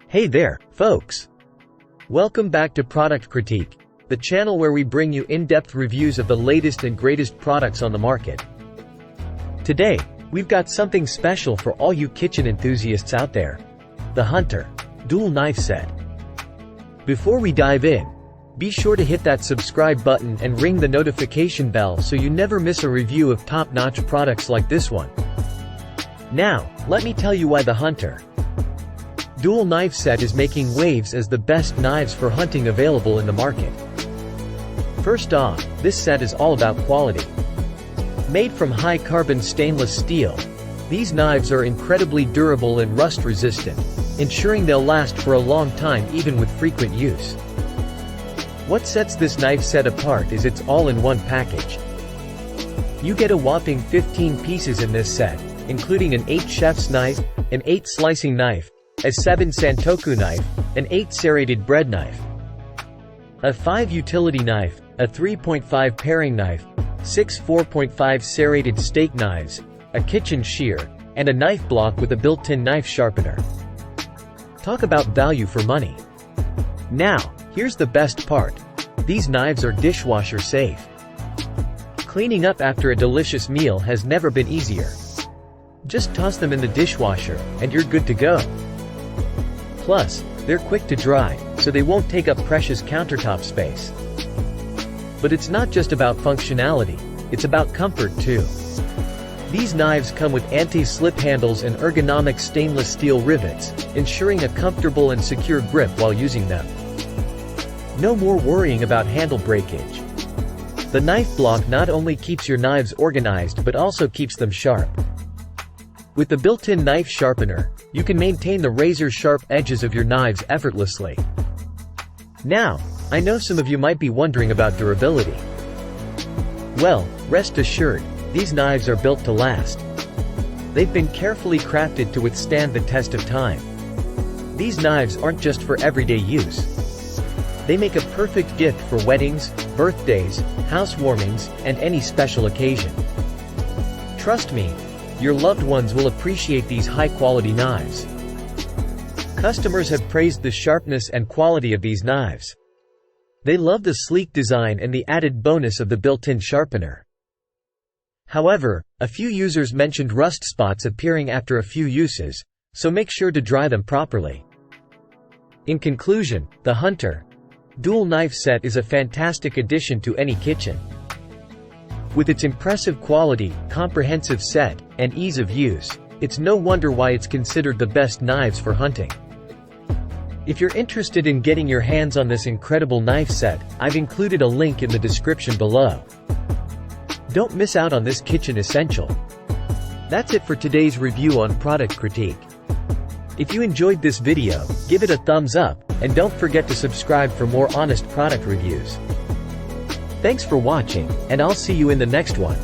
Hey there, folks! Welcome back to Product Critique, the channel where we bring you in-depth reviews of the latest and greatest products on the market. Today, we've got something special for all you kitchen enthusiasts out there. The Hunter Dual Knife Set. Before we dive in, be sure to hit that subscribe button and ring the notification bell so you never miss a review of top-notch products like this one. Now, let me tell you why the Hunter Dual Knife Set is making waves as the best knives for hunting available in the market. First off, this set is all about quality. Made from high-carbon stainless steel, these knives are incredibly durable and rust-resistant, ensuring they'll last for a long time even with frequent use. What sets this knife set apart is its all-in-one package. You get a whopping 15 pieces in this set, including an 8 chef's knife, an 8 slicing knife, a 7 santoku knife, an 8 serrated bread knife, a 5 utility knife, a 3.5 paring knife, 6 4.5 serrated steak knives, a kitchen shear, and a knife block with a built-in knife sharpener. Talk about value for money. Now, here's the best part. These knives are dishwasher safe. Cleaning up after a delicious meal has never been easier. Just toss them in the dishwasher, and you're good to go. Plus, they're quick to dry, so they won't take up precious countertop space. But it's not just about functionality, it's about comfort too. These knives come with anti-slip handles and ergonomic stainless steel rivets, ensuring a comfortable and secure grip while using them. No more worrying about handle breakage. The knife block not only keeps your knives organized but also keeps them sharp. With the built-in knife sharpener, you can maintain the razor-sharp edges of your knives effortlessly. Now, I know some of you might be wondering about durability. Well, rest assured, these knives are built to last. They've been carefully crafted to withstand the test of time. These knives aren't just for everyday use. They make a perfect gift for weddings, birthdays, housewarmings, and any special occasion. Trust me, your loved ones will appreciate these high-quality knives. Customers have praised the sharpness and quality of these knives. They love the sleek design and the added bonus of the built-in sharpener. However, a few users mentioned rust spots appearing after a few uses, so make sure to dry them properly. In conclusion, the Hunter Dual Knife Set is a fantastic addition to any kitchen. With its impressive quality, comprehensive set, and ease of use, it's no wonder why it's considered the best knives for hunting. If you're interested in getting your hands on this incredible knife set, I've included a link in the description below. Don't miss out on this kitchen essential. That's it for today's review on Product Critique. If you enjoyed this video, give it a thumbs up, and don't forget to subscribe for more honest product reviews. Thanks for watching, and I'll see you in the next one.